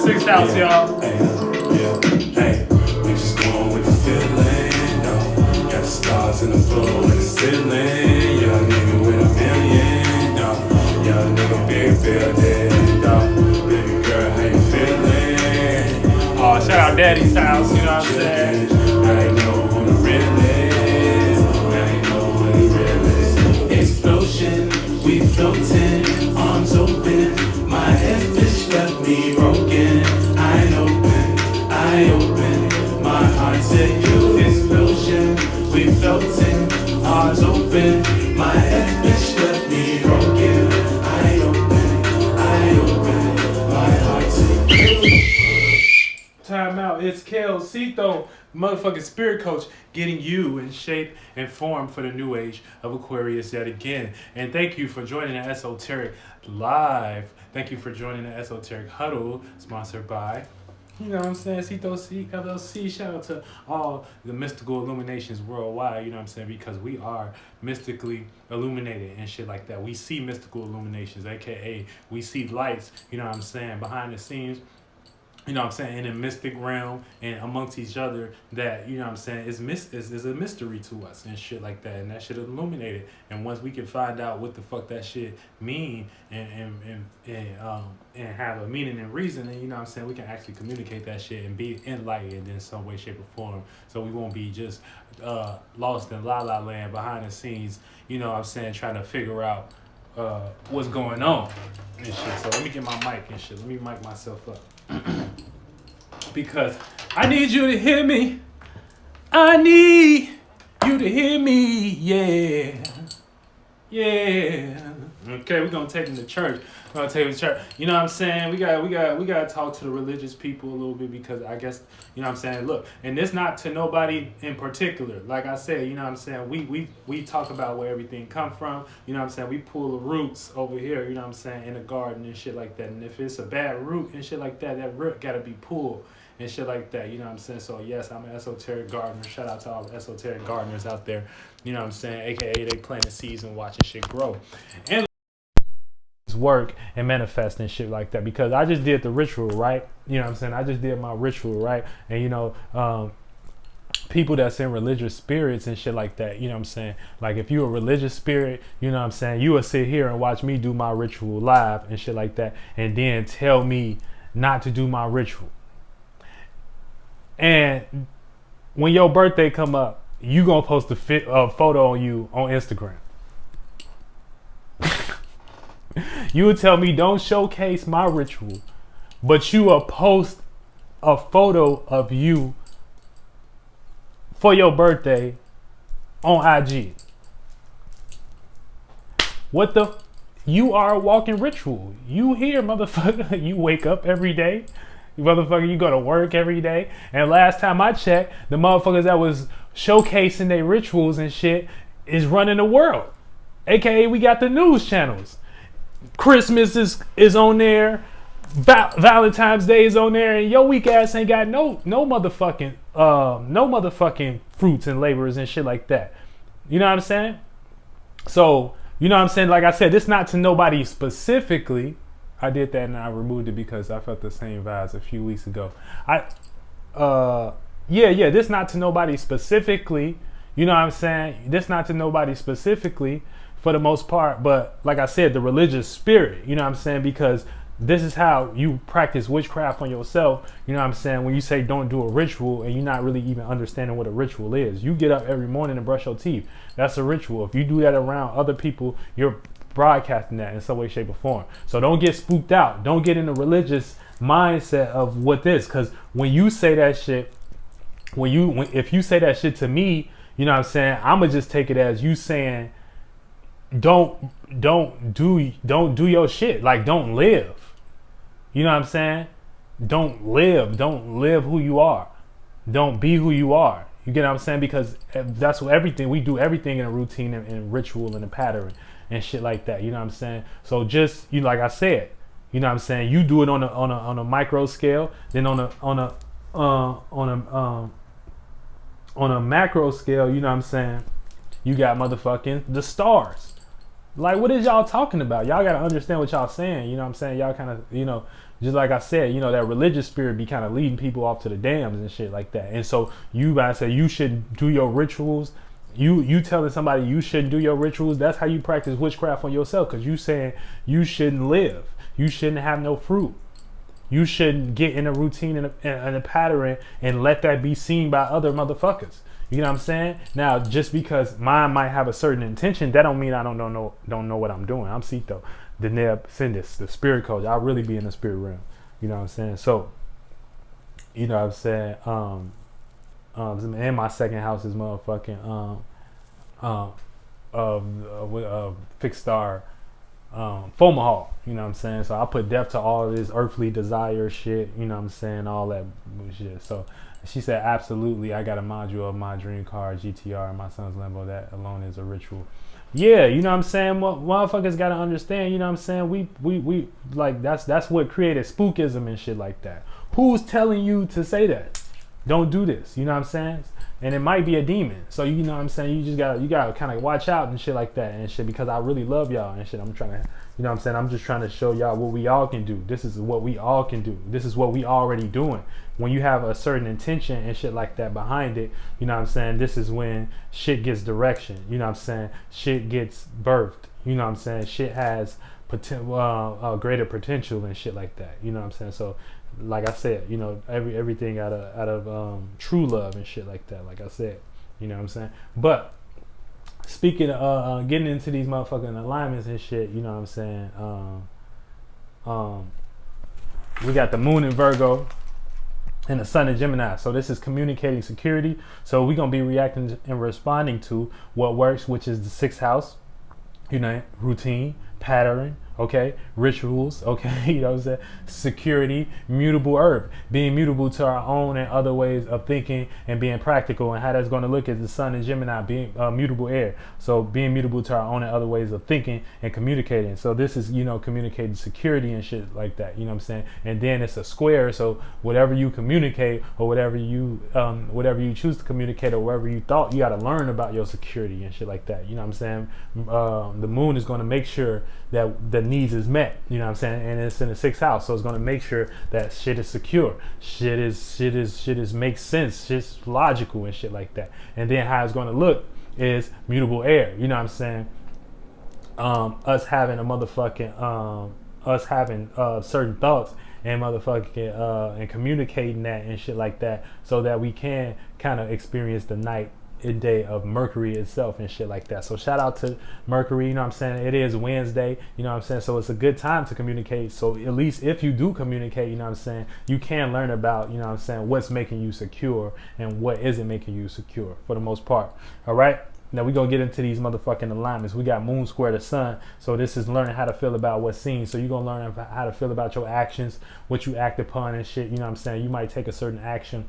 6th house, y'all. Hey, we just going with the feeling. No, got the stars in the floor and the ceiling. Young nigga with $1 million. No, young nigga big building. No, baby girl, how you feeling? Oh, shout out Daddy's house, you know what I'm saying? I know who the real is. I know who the real is. Explosion, we floating, arms open. My head fish left me broken. I open, my heart to you. Explosion, we floating, arms open. My head fish left me broken. I open, my heart to you. Time out. It's Kelcito, motherfucking spirit coach, getting you in shape and form for the new age of Aquarius yet again. And thank you for joining the Esoteric Live. Thank you for joining the Esoteric Huddle, sponsored by, you know what I'm saying, Cito C LLC. Shout out to all the mystical illuminations worldwide, you know what I'm saying, because we are mystically illuminated and shit like that. We see mystical illuminations, aka we see lights, you know what I'm saying, behind the scenes. You know what I'm saying, in a mystic realm and amongst each other that, you know what I'm saying, is a mystery to us and shit like that. And that shit is illuminated. And once we can find out what the fuck that shit mean and have a meaning and reason, and you know what I'm saying, we can actually communicate that shit and be enlightened in some way, shape, or form. So we won't be just lost in la la land behind the scenes, you know what I'm saying, trying to figure out what's going on and shit. So let me get my mic and shit. Let me mic myself up. Because I need you to hear me. I need you to hear me. Yeah. Yeah. Okay, we're gonna take him to church. We're gonna take him to church. You know what I'm saying? We gotta talk to the religious people a little bit, because I guess, you know what I'm saying, look, and it's not to nobody in particular. Like I said, you know what I'm saying, we talk about where everything come from, you know what I'm saying? We pull the roots over here, you know what I'm saying, in the garden and shit like that. And if it's a bad root and shit like that, that root gotta be pulled and shit like that, you know what I'm saying? So yes, I'm an esoteric gardener. Shout out to all the esoteric gardeners out there, you know what I'm saying, aka they planting seeds and watching shit grow. And work and manifest and shit like that, because I just did the ritual, right? You know what I'm saying? I just did my ritual, right? And you know, people that's in religious spirits and shit like that, you know what I'm saying? Like if you a religious spirit, you know what I'm saying, you would sit here and watch me do my ritual live and shit like that, and then tell me not to do my ritual. And when your birthday come up, you gonna post a photo on you on Instagram. You would tell me don't showcase my ritual, but you will post a photo of you for your birthday on IG. What the? You are a walking ritual. You here, motherfucker. You wake up every day. Motherfucker, you go to work every day. And last time I checked, the motherfuckers that was showcasing their rituals and shit is running the world. AKA, we got the news channels. Christmas is on there. Valentine's Day is on there, and your weak ass ain't got no motherfucking fruits and laborers and shit like that. You know what I'm saying? So, you know what I'm saying? Like I said, it's not to nobody specifically. I did that and I removed it because I felt the same vibes a few weeks ago. This not to nobody specifically. You know what I'm saying? This not to nobody specifically for the most part, but like I said, the religious spirit, you know what I'm saying? Because this is how you practice witchcraft on yourself. You know what I'm saying? When you say don't do a ritual and you're not really even understanding what a ritual is. You get up every morning and brush your teeth. That's a ritual. If you do that around other people, you're broadcasting that in some way, shape, or form. So don't get spooked out. Don't get in the religious mindset of what this, because when you say that shit, if you say that shit to me, you know what I'm saying, I'ma just take it as you saying don't do your shit. Like, don't live. You know what I'm saying? Don't live who you are. Don't be who you are. You get what I'm saying? Because that's what we do everything in a routine and ritual and a pattern and shit like that. You know what I'm saying? So just, you know, like I said, you know what I'm saying, you do it on a micro scale, then on a macro scale, you know what I'm saying, you got motherfucking the stars. Like, what is y'all talking about? Y'all gotta understand what y'all saying. You know what I'm saying? Y'all kind of, just like I said, that religious spirit be kind of leading people off to the dams and shit like that. And so you guys say you shouldn't do your rituals. You telling somebody you shouldn't do your rituals. That's how you practice witchcraft on yourself, because you saying you shouldn't live. You shouldn't have no fruit. You shouldn't get in a routine and a pattern and let that be seen by other motherfuckers. You know what I'm saying? Now, just because mine might have a certain intention, that don't mean I don't know what I'm doing. I'm Sito, the Neb Sindis, the spirit coach. I really be in the spirit realm. You know what I'm saying? So, you know what I'm saying? And my second house is motherfucking fixed star Fomalhaut, you know what I'm saying? So I put depth to all of this earthly desire shit, you know what I'm saying? All that shit. So she said, absolutely, I got a module of my dream car, GTR, and my son's Lambo. That alone is a ritual. Yeah, you know what I'm saying? Motherfuckers gotta understand, you know what I'm saying? We like, that's what created spookism and shit like that. Who's telling you to say that? Don't do this, you know what I'm saying? And it might be a demon. So you know what I'm saying? You gotta kind of watch out and shit like that and shit, because I really love y'all and shit. I'm trying to, you know what I'm saying? I'm just trying to show y'all what we all can do. This is what we all can do. This is what we already doing. When you have a certain intention and shit like that behind it, you know what I'm saying? This is when shit gets direction. You know what I'm saying? Shit gets birthed. You know what I'm saying? Shit has greater potential and shit like that. You know what I'm saying? So, like I said, everything out of true love and shit like that. Like I said, you know what I'm saying? But speaking of getting into these motherfucking alignments and shit, you know what I'm saying? We got the moon in Virgo and the sun in Gemini. So this is communicating security. So we're gonna be reacting and responding to what works, which is the sixth house. Routine, pattern, okay, rituals, okay, you know what I'm saying, security, mutable earth, being mutable to our own and other ways of thinking and being practical, and how that's going to look at the sun in Gemini, being mutable air, so being mutable to our own and other ways of thinking and communicating. So this is, communicating security and shit like that, you know what I'm saying? And then it's a square, so whatever you communicate or whatever you choose to communicate or whatever you thought, you got to learn about your security and shit like that, you know what I'm saying? The moon is going to make sure that the needs is met, you know what I'm saying? And it's in the sixth house, so it's going to make sure that shit is secure, shit is makes sense, shit's logical and shit like that. And then how it's going to look is mutable air, you know what I'm saying? Us having a motherfucking certain thoughts and motherfucking and communicating that and shit like that, so that we can kind of experience the night and day of Mercury itself and shit like that. So shout out to Mercury, you know what I'm saying? It is Wednesday, you know what I'm saying? So it's a good time to communicate. So at least if you do communicate, you know what I'm saying, you can learn about, you know what I'm saying, what's making you secure and what isn't making you secure for the most part. All right. Now we're going to get into these motherfucking alignments. We got moon square the sun. So this is learning how to feel about what's seen. So you're going to learn how to feel about your actions, what you act upon and shit. You know what I'm saying? You might take a certain action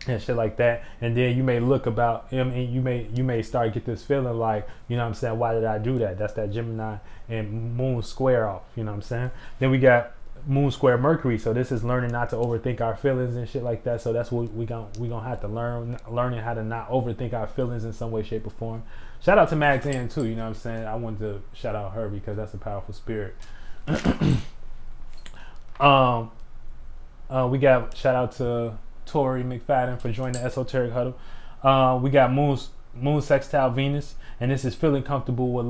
and shit like that, and then you may look about him and you may start get this feeling like, you know what I'm saying, why did I do that? That's that Gemini and moon square off, you know what I'm saying? Then we got moon square Mercury, so this is learning not to overthink our feelings and shit like that. So that's what we gonna have to learning how to not overthink our feelings in some way, shape, or form. Shout out to Magdan too, you know what I'm saying? I wanted to shout out her because that's a powerful spirit. We got shout out to Tori McFadden for joining the Esoteric Huddle. We got moon sextile Venus, and this is feeling comfortable with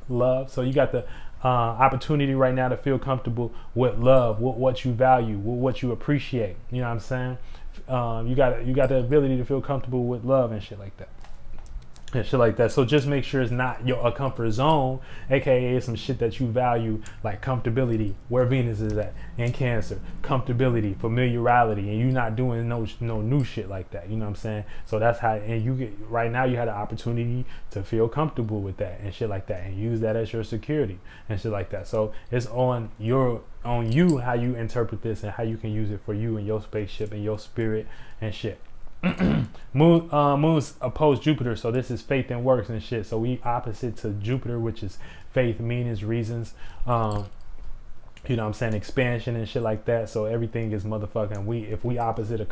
love. So you got the opportunity right now to feel comfortable with love, with what you value, with what you appreciate. You know what I'm saying? You got the ability to feel comfortable with love and shit like that. And shit like that. So just make sure it's not a comfort zone, aka some shit that you value, like comfortability, where Venus is at, in Cancer, comfortability, familiarity, and you're not doing no new shit like that. You know what I'm saying? So that's how, and you get right now you had an opportunity to feel comfortable with that and shit like that, and use that as your security and shit like that. So it's on you how you interpret this and how you can use it for you and your spaceship and your spirit and shit. Moon's opposed Jupiter, so this is faith and works and shit. So we opposite to Jupiter, which is faith, meanings, reasons, you know what I'm saying, expansion and shit like that. So everything is motherfucking, if we opposite of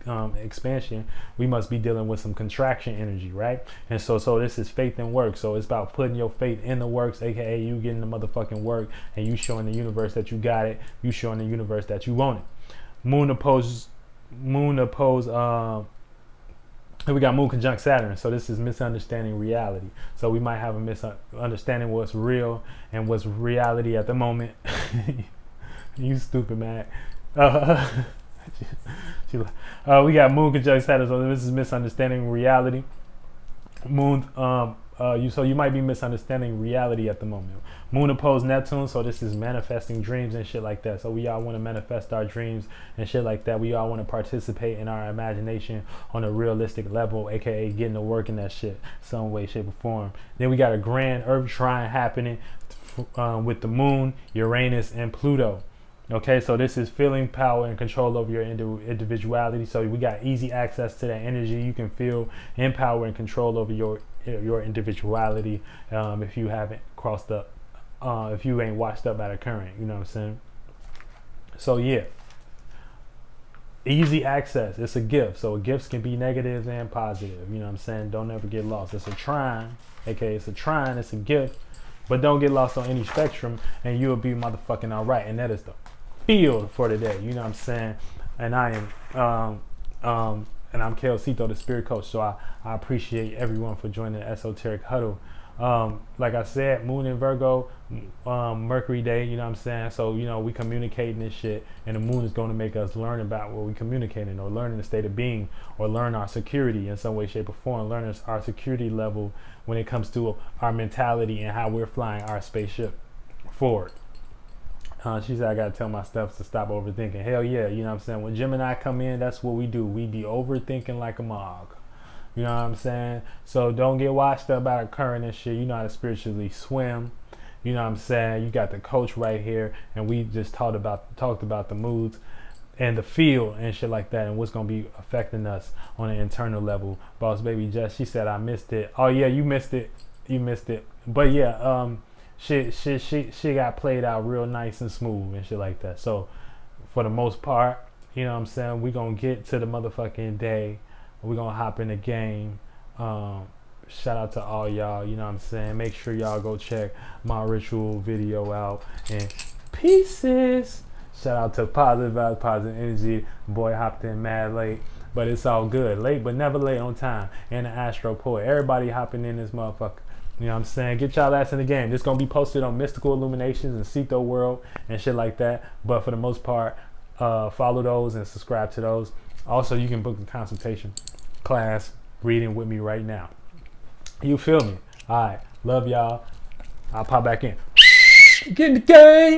expansion, we must be dealing with some contraction energy, right? And so this is faith and work. So it's about putting your faith in the works, aka you getting the motherfucking work, and you showing the universe that you got it. You showing the universe that you want it. Moon oppose. We got Moon conjunct Saturn, so this is misunderstanding reality. So we might have a misunderstanding what's real and what's reality at the moment. You stupid man. We got Moon conjunct Saturn, so this is misunderstanding reality. Moon, so you might be misunderstanding reality at the moment. Moon opposed Neptune, so this is manifesting dreams and shit like that. So we all want to manifest our dreams and shit like that. We all want to participate in our imagination on a realistic level, aka getting to work in that shit some way, shape, or form. Then we got a grand Earth trine happening with the Moon, Uranus, and Pluto. Okay, so this is feeling power and control over your individuality. So we got easy access to that energy. You can feel in power and control over your individuality if you haven't crossed up, if you ain't washed up by the current, you know what I'm saying? So yeah, easy access. It's a gift. So gifts can be negative and positive. You know what I'm saying? Don't ever get lost. It's a trine, aka it's a trine. It's a gift, but don't get lost on any spectrum, and you'll be motherfucking all right. And that is the field for today, you know what I'm saying? And I am and I'm Kelcito, the spirit coach. So I appreciate everyone for joining the Esoteric Huddle. Like I said, Moon in Virgo, Mercury day, you know what I'm saying? So, you know, we communicating this shit, and the moon is going to make us learn about what we communicating, or learn in the state of being, or learn our security in some way, shape, or form, learn our security level when it comes to our mentality and how we're flying our spaceship forward. She said, I gotta tell my stuff to stop overthinking. Hell yeah, you know what I'm saying? When Gemini come in, that's what we do. We be overthinking like a mog. You know what I'm saying? So don't get washed up by the current and shit. You know how to spiritually swim. You know what I'm saying? You got the coach right here, and we just talked about the moods and the field and shit like that, and what's gonna be affecting us on an internal level. Boss baby Jess, she said I missed it. Oh yeah, you missed it. But yeah, she got played out real nice and smooth and shit like that. So for the most part, you know what I'm saying, we gonna get to the motherfucking day. We gonna hop in the game. Shout out to all y'all, you know what I'm saying? Make sure y'all go check my ritual video out. And pieces. Shout out to Positive Vibes, Positive Energy. Boy hopped in mad late, but it's all good. Late but never late on time. And the Astro Poet. Everybody hopping in this motherfucker. You know what I'm saying? Get y'all ass in the game. This gonna be posted on Mystical Illuminations and Cito World and shit like that. But for the most part, follow those and subscribe to those. Also, you can book a consultation class reading with me right now. You feel me? All right. Love y'all. I'll pop back in. Get in the game.